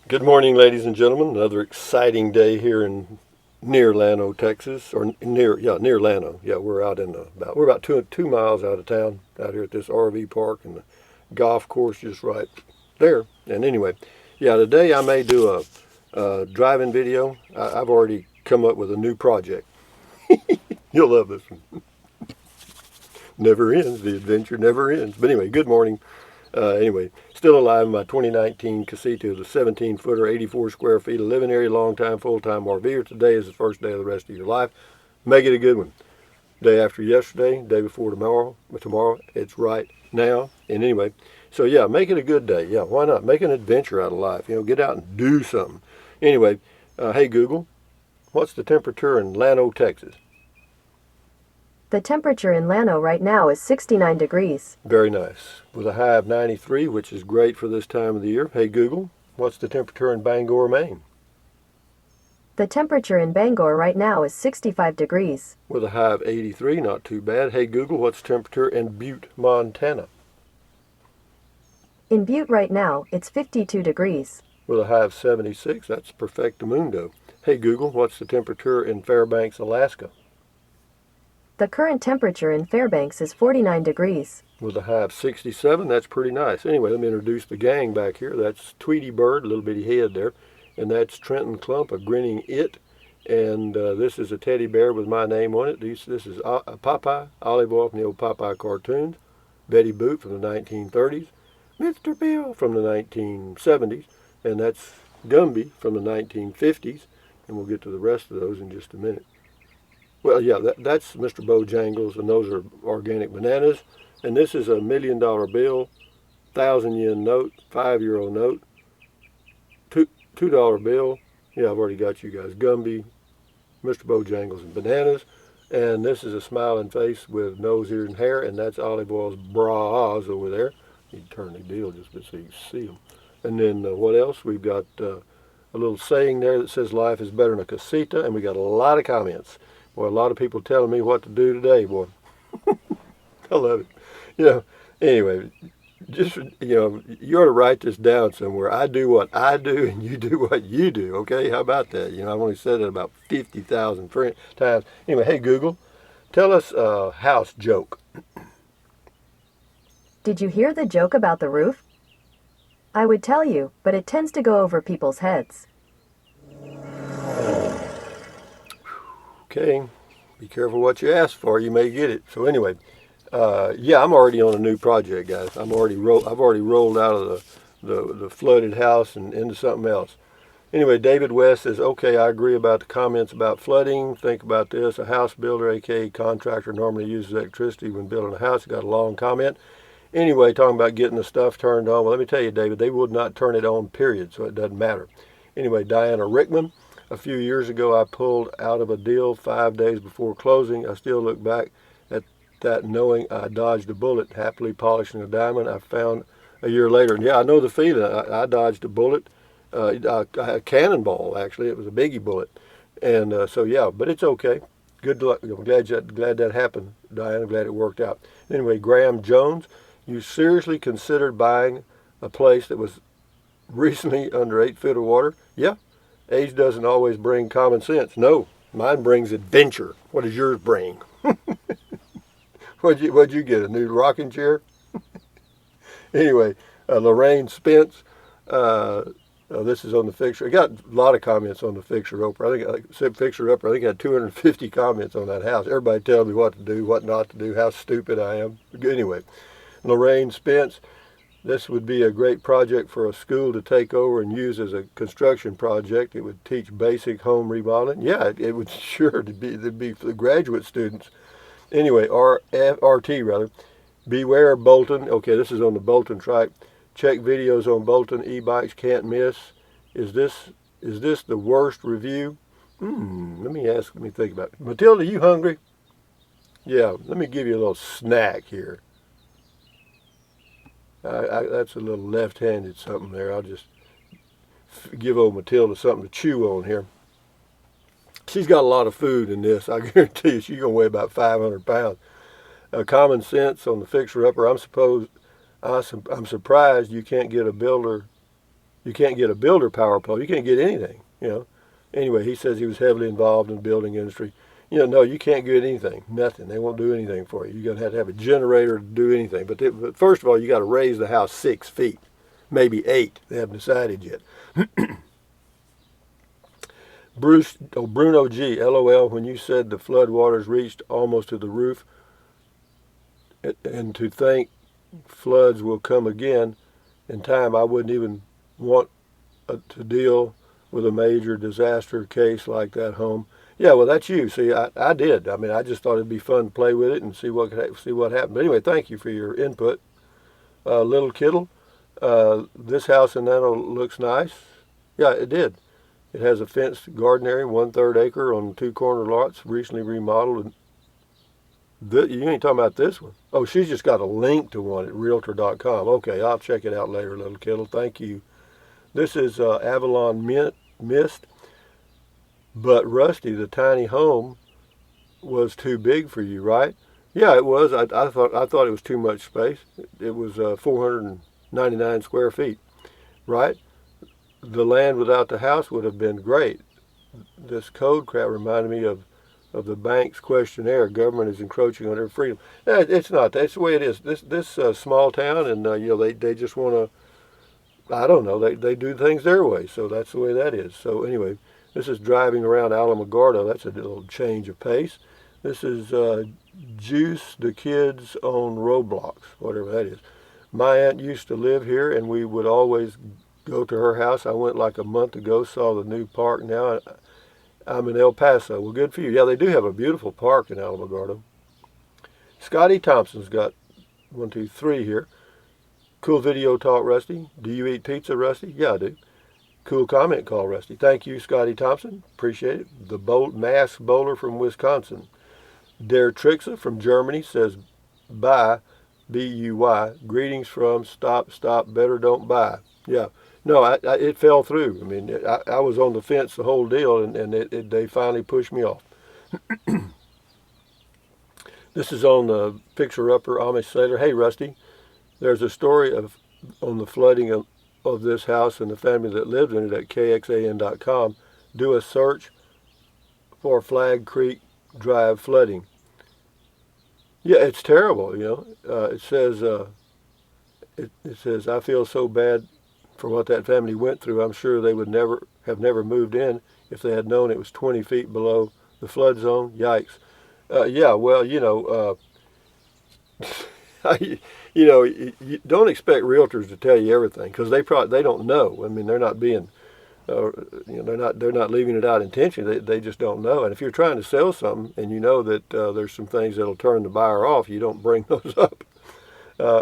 Good morning, ladies and gentlemen. Another exciting day here in near Llano, Texas, or near Llano. Yeah, we're out in we're about two miles out of town, out here at this RV park, and the golf course just right there. And anyway, yeah, today I may do a driving video. I've already come up with a new project. You'll love this one. Never ends. The adventure never ends. But anyway, good morning. Anyway, still alive in my 2019 Casita, the 17-footer, 84 square feet, a living area, long time, full-time RVer. Today is the first day of the rest of your life. Make it a good one. Day after yesterday, day before tomorrow. But tomorrow, it's right now. And anyway, so yeah, make it a good day. Yeah, why not? Make an adventure out of life. Get out and do something. Anyway, hey Google, what's the temperature in Llano, Texas? The temperature in Llano right now is 69 degrees. Very nice. With a high of 93, which is great for this time of the year. Hey Google, what's the temperature in Bangor, Maine? The temperature in Bangor right now is 65 degrees. With a high of 83, not too bad. Hey Google, what's the temperature in Butte, Montana? In Butte right now, it's 52 degrees. With a high of 76, that's perfectamundo. Hey Google, what's the temperature in Fairbanks, Alaska? The current temperature in Fairbanks is 49 degrees. With a high of 67, that's pretty nice. Anyway, let me introduce the gang back here. That's Tweety Bird, a little bitty head there. And that's Trenton Clump, a grinning it. And this is a teddy bear with my name on it. This is Popeye, Olive Oil from the old Popeye cartoons. Betty Boop from the 1930s. Mr. Bill from the 1970s. And that's Gumby from the 1950s. And we'll get to the rest of those in just a minute. Well, yeah, that's Mr. Bojangles, and those are organic bananas. And this is a $1 million bill, 1,000 yen note, 5-euro note, $2 bill. Yeah, I've already got you guys. Gumby, Mr. Bojangles, and bananas. And this is a smiling face with nose, ears, and hair, and that's Olive Oil's bras over there. You turn the deal just so you can see them. And then what else? We've got a little saying there that says life is better than a casita, and we got a lot of comments. Boy, a lot of people telling me what to do today, boy. I love it. Anyway, just, you ought to write this down somewhere. I do what I do and you do what you do, okay? How about that? I've only said it about 50,000 times. Anyway, hey, Google, tell us a house joke. Did you hear the joke about the roof? I would tell you, but it tends to go over people's heads. Okay, be careful what you ask for. You may get it. So anyway, yeah, I'm already on a new project, guys. I've already rolled out of the flooded house and into something else. Anyway, David West says, okay, I agree about the comments about flooding. Think about this. A house builder, aka contractor, normally uses electricity when building a house. Got a long comment. Anyway, talking about getting the stuff turned on. Well, let me tell you, David, they would not turn it on, period, so it doesn't matter. Anyway, Diana Rickman. A few years ago, I pulled out of a deal 5 days before closing. I still look back at that knowing I dodged a bullet, happily polishing a diamond I found a year later. And yeah, I know the feeling. I dodged a bullet, a cannonball, actually. It was a biggie bullet. And so, yeah, but it's okay. Good luck. I'm glad that happened, Diana. I'm glad it worked out. Anyway, Graham Jones, you seriously considered buying a place that was recently under 8 feet of water? Yeah. Age doesn't always bring common sense. No, mine brings adventure. What does yours bring? What'd you get, a new rocking chair? Anyway, Lorraine Spence, this is on the fixture. I got a lot of comments on the fixer-upper. I think fixer-upper, I had 250 comments on that house. Everybody telling me what to do, what not to do, how stupid I am. Anyway, Lorraine Spence, this would be a great project for a school to take over and use as a construction project. It would teach basic home remodeling. Yeah, it would sure it'd be for the graduate students. Anyway, RT rather. Beware Bolton. Okay, this is on the Bolton trike. Check videos on Bolton e-bikes. Can't miss. Is this the worst review? Let me think about it. Matilda, you hungry? Yeah, let me give you a little snack here. That's a little left-handed something there. I'll just give old Matilda something to chew on here. She's got a lot of food in this. I guarantee you she's going to weigh about 500 pounds. Common sense on the fixer-upper. I'm surprised you can't get a builder. You can't get a builder power pole. You can't get anything. Anyway, he says he was heavily involved in the building industry. No, you can't get anything. Nothing. They won't do anything for you. You're going to have a generator to do anything. But first of all, you got to raise the house 6 feet, maybe 8. They haven't decided yet. Bruno G. LOL. When you said the flood waters reached almost to the roof, and to think floods will come again in time, I wouldn't even want to deal with a major disaster case like that home. Yeah, well, that's you. See, I did. I mean, I just thought it'd be fun to play with it and see what happened. But anyway, thank you for your input. Little Kittle, this house in Nano looks nice. Yeah, it did. It has a fenced garden area, 1/3 acre on 2 corner lots, recently remodeled. You ain't talking about this one. Oh, she's just got a link to one at Realtor.com. Okay, I'll check it out later, Little Kittle. Thank you. This is Avalon Mist. But Rusty, the tiny home was too big for you, right? Yeah, it was. I thought it was too much space. It was 499 square feet, right? The land without the house would have been great. This code crap reminded me of the bank's questionnaire. Government is encroaching on their freedom. It's not. That's the way it is. This small town, and they just want to. I don't know. They do things their way, so that's the way that is. So anyway. This is driving around Alamogordo. That's a little change of pace. This is Juice the Kids on Roblox, whatever that is. My aunt used to live here, and we would always go to her house. I went like a month ago, saw the new park now. I'm in El Paso. Well, good for you. Yeah, they do have a beautiful park in Alamogordo. Scotty Thompson's got 1, 2, 3 here. Cool video talk, Rusty. Do you eat pizza, Rusty? Yeah, I do. Cool comment call, Rusty. Thank you, Scotty Thompson. Appreciate it. The mass bowler from Wisconsin. Der Trixa from Germany says, buy, B-U-Y. Greetings from stop, better don't buy. Yeah. No, it fell through. I mean, I was on the fence the whole deal, and they finally pushed me off. This is on the Fixer-Upper Amish Sailor. Hey, Rusty, there's a story on the flooding of this house and the family that lived in it at KXAN.com. Do a search for Flag Creek Drive flooding. Yeah, it's terrible. It says it says I feel so bad for what that family went through. I'm sure they would never moved in if they had known it was 20 feet below the flood zone. Yikes. Yeah, well, you don't expect realtors to tell you everything, because they don't know. I mean, they're not being, they're not leaving it out intentionally. They just don't know. And if you're trying to sell something and you know that there's some things that'll turn the buyer off, you don't bring those up.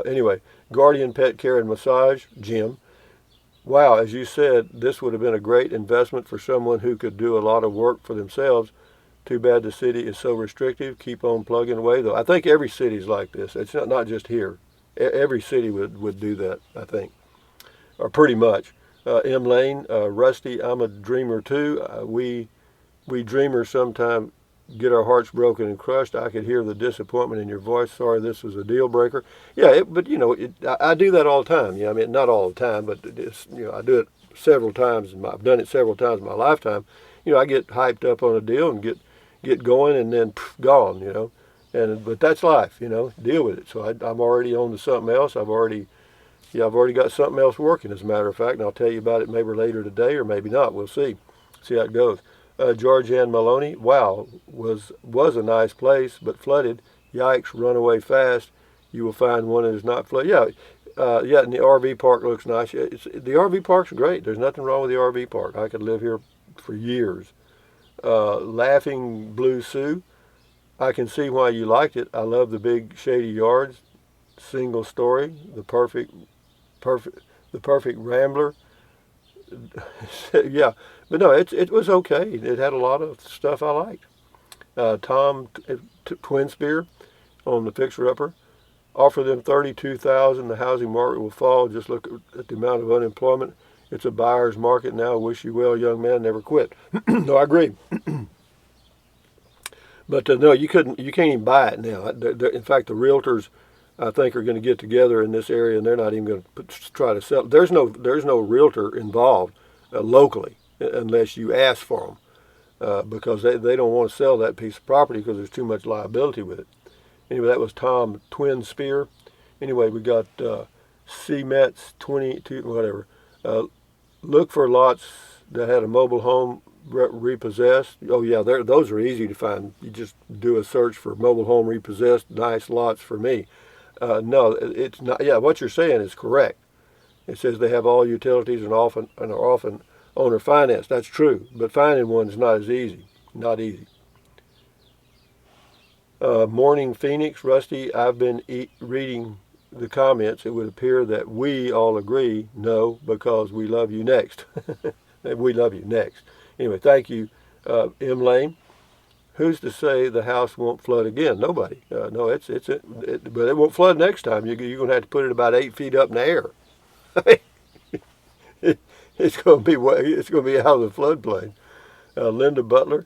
Anyway, Guardian Pet Care and Massage, Jim. Wow, as you said, this would have been a great investment for someone who could do a lot of work for themselves. Too bad the city is so restrictive. Keep on plugging away, though. I think every city's like this. It's not just here. Every city would do that, I think, or pretty much. M. Lane, Rusty, I'm a dreamer too. We dreamers sometimes get our hearts broken and crushed. I could hear the disappointment in your voice. Sorry, this was a deal breaker. Yeah, but I do that all the time. I mean, not all the time, but I do it several times. I've done it several times in my lifetime. I get hyped up on a deal and get going, and then gone. But that's life. Deal with it. So I'm already on to something else. I've already got something else working, as a matter of fact, and I'll tell you about it maybe later today or maybe not. We'll see how it goes. Georgianne Maloney, wow, was a nice place, but flooded. Yikes, run away fast. You will find one that is not flooded. Yeah, and the RV park looks nice. The RV park's great. There's nothing wrong with the RV park. I could live here for years. Laughing Blue Sue, I can see why you liked it. I love the big shady yards, single story, the perfect rambler. Yeah, but no, it was okay. It had a lot of stuff I liked. Tom Twinspear on the Fixer Upper. Offer them $32,000. The housing market will fall. Just look at the amount of unemployment. It's a buyer's market now. Wish you well, young man. Never quit. No, I agree. But no, you can't even buy it now. In fact, the realtors I think are going to get together in this area, and they're not even going to try to sell. There's no realtor involved locally unless you ask for them, because they don't want to sell that piece of property because there's too much liability with it. Anyway, that was Tom Twin Spear. Anyway, we got CMETS 22 whatever. Look for lots that had a mobile home repossessed. Oh yeah, those are easy to find. You just do a search for mobile home repossessed, nice lots for me. No, it's not. Yeah, what you're saying is correct. It says they have all utilities and are often owner financed. That's true, but finding one is not as easy. Not easy. Morning Phoenix, Rusty. I've been reading the comments. It would appear that we all agree. No, because we love you next. We love you next. Anyway, thank you, M. Lane. Who's to say the house won't flood again? Nobody. No, but it won't flood next time. You're going to have to put it about 8 feet up in the air. It's going to be out of the floodplain. Linda Butler,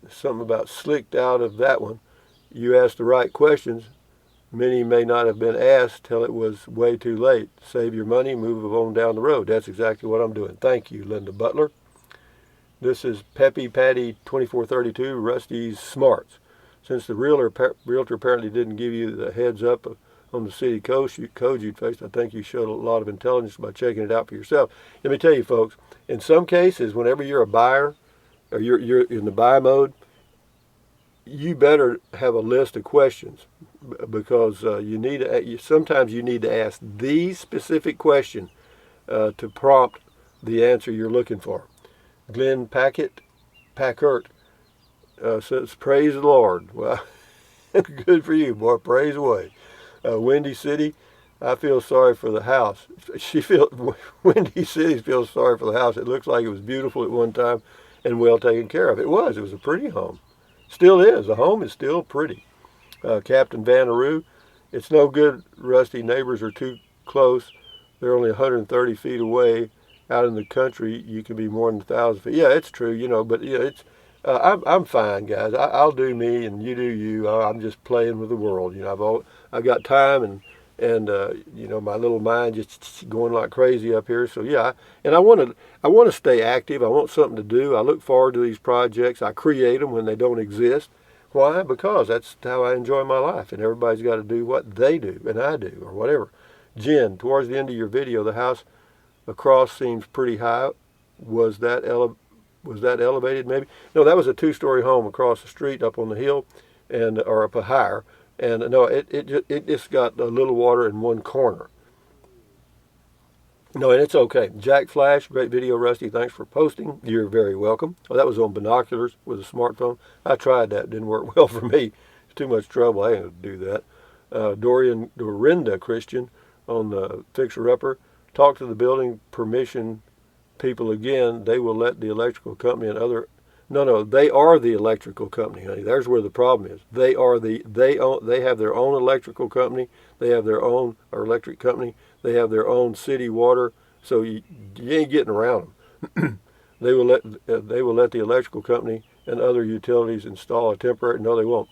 something about slicked out of that one. You asked the right questions. Many may not have been asked till it was way too late. Save your money, move on down the road. That's exactly what I'm doing. Thank you, Linda Butler. This is Peppy Patty 2432, Rusty's Smarts. Since the realtor apparently didn't give you the heads up on the city code you'd faced, I think you showed a lot of intelligence by checking it out for yourself. Let me tell you, folks, in some cases, whenever you're a buyer or you're in the buy mode, you better have a list of questions, because sometimes you need to ask the specific question to prompt the answer you're looking for. Glenn Packert says, praise the Lord. Well, good for you, boy. Praise away. Windy City, I feel sorry for the house. Windy City feels sorry for the house. It looks like it was beautiful at one time and well taken care of. It was a pretty home. Still is. The home is still pretty. Captain Vanaroo, it's no good, Rusty. Neighbors are too close. They're only 130 feet away. Out in the country, you can be more than 1,000 feet. Yeah, it's true, but it's. I'm fine, guys. I'll do me, and you do you. I'm just playing with the world. I've got time, and my little mind just going like crazy up here. So yeah, and I want to stay active. I want something to do. I look forward to these projects. I create them when they don't exist. Why? Because that's how I enjoy my life, and everybody's got to do what they do, and I do, or whatever. Jen, towards the end of your video, the house across seems pretty high. Was that elevated? Maybe. No, that was a 2-story home across the street up on the hill, or up higher. And no, it just got a little water in one corner. No, and it's okay. Jack Flash, great video, Rusty. Thanks for posting. You're very welcome. Oh, that was on binoculars with a smartphone. I tried that. It didn't work well for me. It's too much trouble. I ain't going to do that. Dorinda Christian on the Fixer Upper. Talk to the building permission people again. They will let the electrical company and other. No, they are the electrical company, honey. There's where the problem is. They have their own electrical company. They have their own electric company. They have their own city water. So you ain't getting around them. They will let the electrical company and other utilities install a temporary. No, they won't.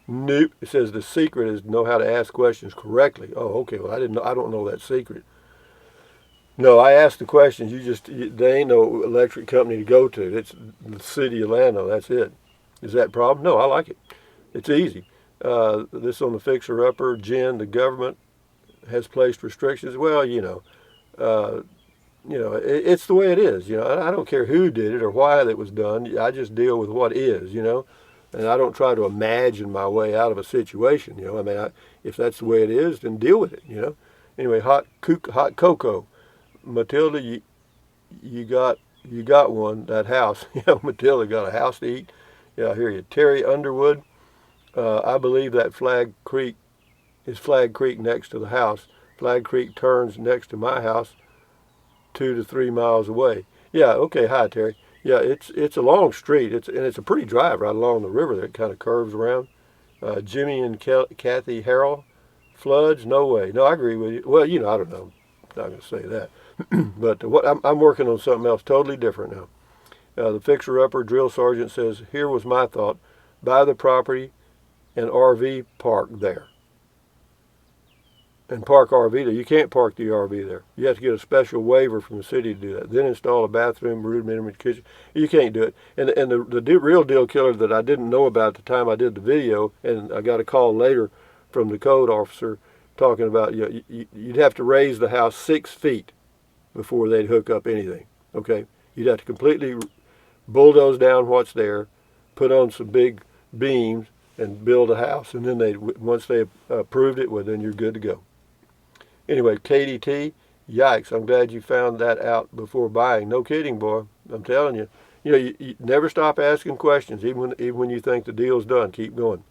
Nope. It says the secret is know how to ask questions correctly. Oh, okay. Well, I don't know that secret. No, I asked the questions. They ain't no electric company to go to. It's the city of Orlando. That's it. Is that a problem? No, I like it. It's easy. This on the Fixer Upper. Jen, the government has placed restrictions. Well, it's the way it is. I don't care who did it or why it was done. I just deal with what is. And I don't try to imagine my way out of a situation. If that's the way it is, then deal with it. Anyway, hot cocoa. Matilda, you got one, that house. Matilda got a house to eat. Yeah, I hear you. Terry Underwood, I believe that Flag Creek is Flag Creek next to the house. Flag Creek turns next to my house 2 to 3 miles away. Yeah, okay, hi Terry. Yeah, it's a long street. It's a pretty drive right along the river that kind of curves around. Jimmy and Kathy Harrell, floods? No way. No, I agree with you. Well, I don't know. I'm not going to say that. But I'm working on something else totally different now. The Fixer Upper drill sergeant says, here was my thought. Buy the property an RV park there. And park RV there. You can't park the RV there. You have to get a special waiver from the city to do that. Then install a bathroom, rudimentary kitchen. You can't do it. And the real deal killer that I didn't know about at the time I did the video, and I got a call later from the code officer talking about, you'd have to raise the house 6 feet before they'd hook up anything. Okay, you'd have to completely bulldoze down what's there, put on some big beams, and build a house. And then once they approved it, well, then you're good to go. Anyway, KDT, yikes! I'm glad you found that out before buying. No kidding, boy. I'm telling you. You never stop asking questions, even when you think the deal's done. Keep going.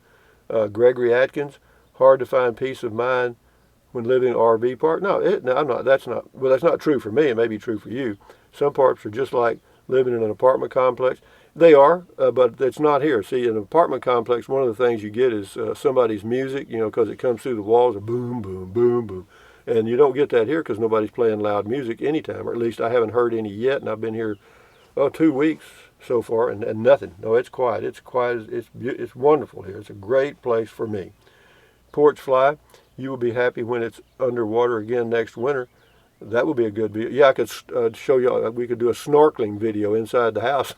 Gregory Atkins, hard to find peace of mind when living in an RV park. No, I'm not. That's not. Well, that's not true for me. It may be true for you. Some parks are just like living in an apartment complex. They are, but it's not here. See, in an apartment complex, one of the things you get is somebody's music, because it comes through the walls, boom, boom, boom, boom. And you don't get that here because nobody's playing loud music anytime, or at least I haven't heard any yet, and I've been here 2 weeks so far, and nothing. No, it's quiet. It's quiet. It's wonderful here. It's a great place for me. Porch Fly, you will be happy when it's underwater again next winter. That would be a good video. Yeah, I could show you. We could do a snorkeling video inside the house.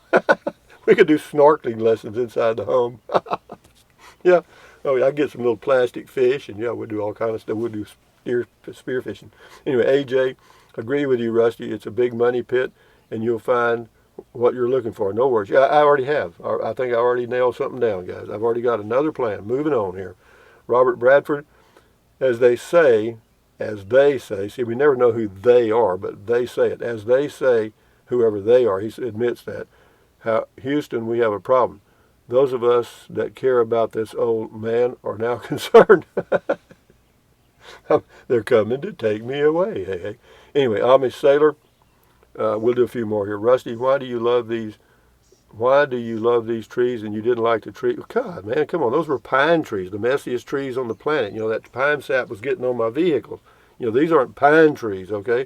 We could do snorkeling lessons inside the home. Yeah. Oh, yeah, I get some little plastic fish, and yeah, we'll do all kinds of stuff. We'll do spear fishing. Anyway, AJ, agree with you, Rusty. It's a big money pit, and you'll find what you're looking for. No worries. Yeah, I already have. I think I already nailed something down, guys. I've already got another plan. Moving on here. Robert Bradford, as they say, see, we never know who they are, but they say it. As they say, whoever they are, he admits that. Houston, we have a problem. Those of us that care about this old man are now concerned. They're coming to take me away. Hey. Anyway, Amish Sailor, we'll do a few more here. Rusty, why do you love these trees and you didn't like the tree? God, man, come on. Those were pine trees, the messiest trees on the planet. That pine sap was getting on my vehicles. These aren't pine trees, okay?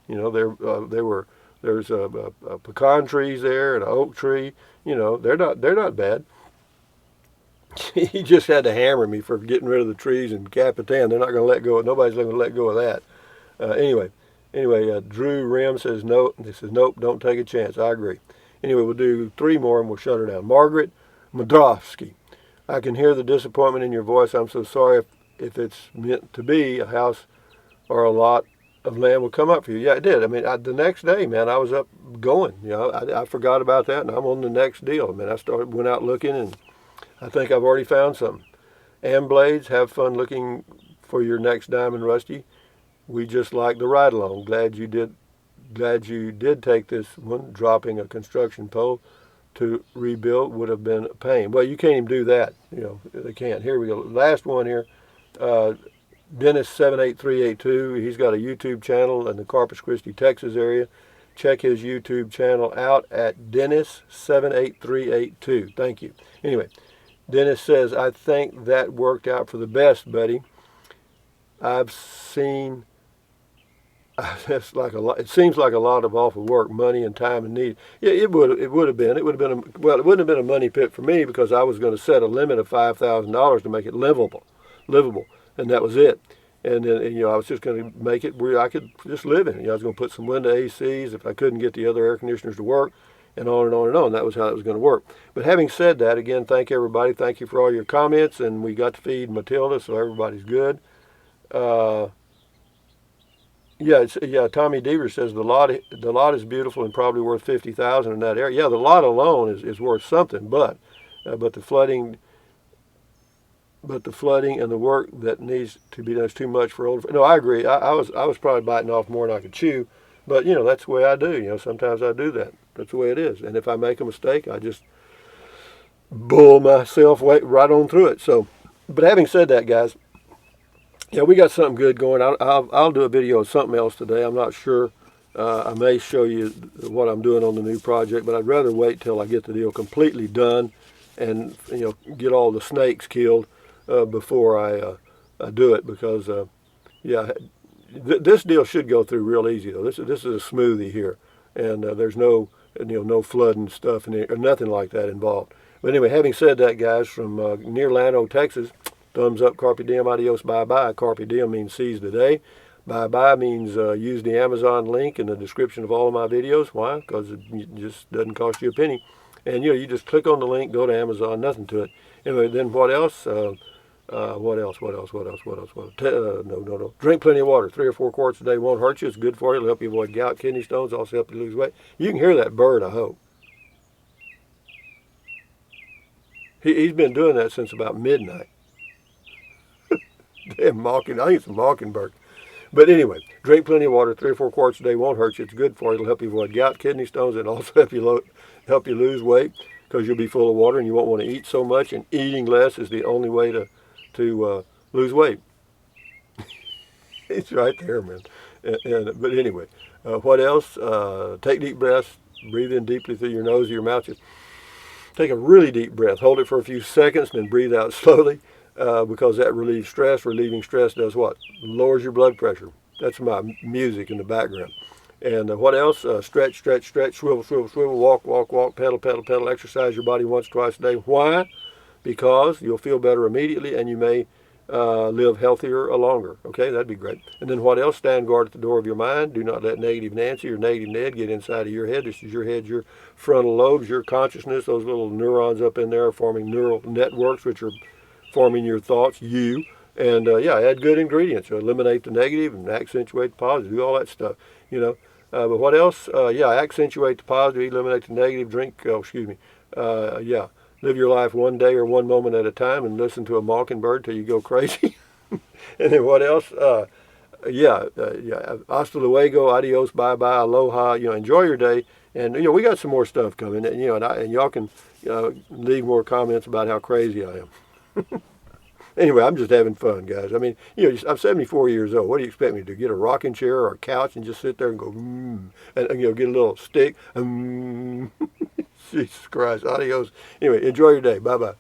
There's a pecan trees there and an oak tree. They're not bad. He just had to hammer me for getting rid of the trees in Capitan. They're not going to let go. Nobody's going to let go of that. Anyway, Drew Rim says no. He says nope. Don't take a chance. I agree. Anyway, we'll do 3 more and we'll shut her down. Margaret Modrowski, I can hear the disappointment in your voice. I'm so sorry if it's meant to be. A house or a lot of land will come up for you. Yeah, it did. I mean, the next day, man, I was up going. I forgot about that, and I'm on the next deal. I went out looking, and I think I've already found something. Amblades, have fun looking for your next diamond, Rusty. We just like the ride along. Glad you did take this one. Dropping a construction pole to rebuild would have been a pain. Well, you can't even do that. They can't. Here we go. Last one here. Dennis78382. He's got a YouTube channel in the Corpus Christi, Texas area. Check his YouTube channel out at Dennis78382. Thank you. Anyway, Dennis says, I think that worked out for the best, buddy. I've seen, that's like a lot. It seems like a lot of awful work, money and time and need. Yeah, it would have been. It wouldn't have been a money pit for me because I was going to set a limit of $5,000 to make it livable, and that was it. And then I was just going to make it where I could just live in it. I was going to put some window ACs if I couldn't get the other air conditioners to work, and on and on and on. That was how it was going to work. But having said that, again, thank everybody. Thank you for all your comments, and we got to feed Matilda, so everybody's good. Tommy Deaver says the lot is beautiful and probably worth $50,000 in that area. Yeah, the lot alone is worth something, but the flooding and the work that needs to be done is too much for older. No, I agree. I was probably biting off more than I could chew, but that's the way I do. Sometimes I do that. That's the way it is. And if I make a mistake, I just bull myself right on through it. So, but having said that, guys, we got something good going. I'll do a video of something else today. I'm not sure. I may show you what I'm doing on the new project, but I'd rather wait till I get the deal completely done and get all the snakes killed before I do it, because this deal should go through real easy though. This is a smoothie here, and there's no no flooding stuff or nothing like that involved. But anyway, having said that, guys, from near Llano, Texas, thumbs up, carpe diem, adios, bye-bye. Carpe diem means seize the day. Bye-bye means use the Amazon link in the description of all of my videos. Why? Because it just doesn't cost you a penny. And, you just click on the link, go to Amazon, nothing to it. Anyway, then what else? What else? No. Drink plenty of water. 3 or 4 quarts a day won't hurt you. It's good for you. It'll help you avoid gout, kidney stones, also help you lose weight. You can hear that bird, I hope. He's been doing that since about midnight. Damn I think it's a mockingbird. But anyway, drink plenty of water. 3 or 4 quarts a day won't hurt you. It's good for you. It'll help you avoid gout, kidney stones, and also help you lose weight because you'll be full of water and you won't want to eat so much. And eating less is the only way to lose weight. It's right there, man. But anyway, what else? Take deep breaths. Breathe in deeply through your nose or your mouth. Just take a really deep breath. Hold it for a few seconds, and then breathe out slowly. Because that relieves stress. Relieving stress does what? Lowers your blood pressure. That's my music in the background. And what else? Stretch, swivel, walk, pedal. Exercise your body once, twice a day. Why? Because you'll feel better immediately and you may live healthier or longer. Okay, that'd be great. And then what else? Stand guard at the door of your mind. Do not let negative Nancy or negative Ned get inside of your head. This is your head, your frontal lobes, your consciousness. Those little neurons up in there are forming neural networks, which are forming your thoughts, you. And add good ingredients. Eliminate the negative and accentuate the positive. Do all that stuff, But what else? Accentuate the positive, eliminate the negative. Live your life one day or one moment at a time and listen to a mockingbird till you go crazy. And then what else? Hasta luego, adios, bye-bye, aloha. Enjoy your day. And, we got some more stuff coming. And y'all can leave more comments about how crazy I am. Anyway, I'm just having fun, guys. I mean, I'm 74 years old. What do you expect me to do? Get a rocking chair or a couch and just sit there and go, and get a little stick. Jesus Christ. Adios. Anyway, enjoy your day. Bye-bye.